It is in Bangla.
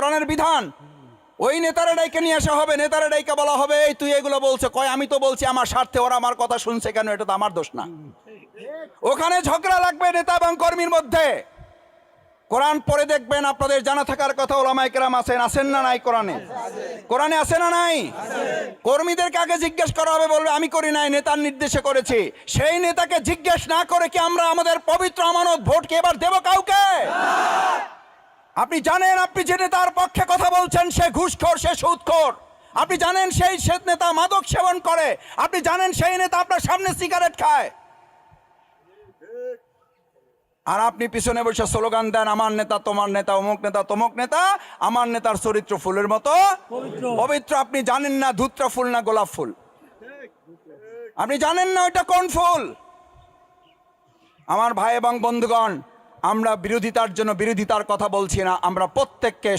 কোরআনের বিধান। ওই নেতারা ডাইকে নিয়ে আসা হবে, নেতারা ডাইকে বলা হবে এই তুই এগুলো বলছে, কয় আমি তো বলছি আমার স্বার্থে, ওরা আমার কথা শুনছে কেন, এটা তো আমার দোষ না। ওখানে ঝগড়া লাগবে নেতা এবং কর্মীর মধ্যে। কোরআন পড়ে দেখবেন, আপনাদের জানা থাকার কথা, ওলামায়ে কেরাম আছেন না নাই? কোরআনে আছে না নাই? কর্মীদেরকে আগে জিজ্ঞেস করা হবে, বলবে আমি করি নাই, নেতার নির্দেশে করেছি। সেই নেতাকে জিজ্ঞেস না করে কি আমরা আমাদের পবিত্র আমানত ভোটকে এবার দেব কাউকে? আপনি জানেন, আপনি যে নেতার পক্ষে কথা বলছেন সে ঘুষখোর, সে সুদখোর। আপনি জানেন সেই নেতা মাদক সেবন করে। আপনি জানেন সেই নেতা আপনার সামনে সিগারেট খায়, আর আপনি পিছনে বসে স্লোগান দেন আমার নেতা তোমার নেতা, অমুক নেতা তমুক নেতা। আমার নেতার চরিত্র ফুলের মতো পবিত্র। আপনি জানেন না ধুত্রা ফুল না গোলাপ ফুল? আপনি জানেন না ওইটা কোন ফুল? আমার ভাই এবং বন্ধুগণ, আমরা বিরোধিতার জন্য বিরোধিতার কথা বলছি না, আমরা প্রত্যেককে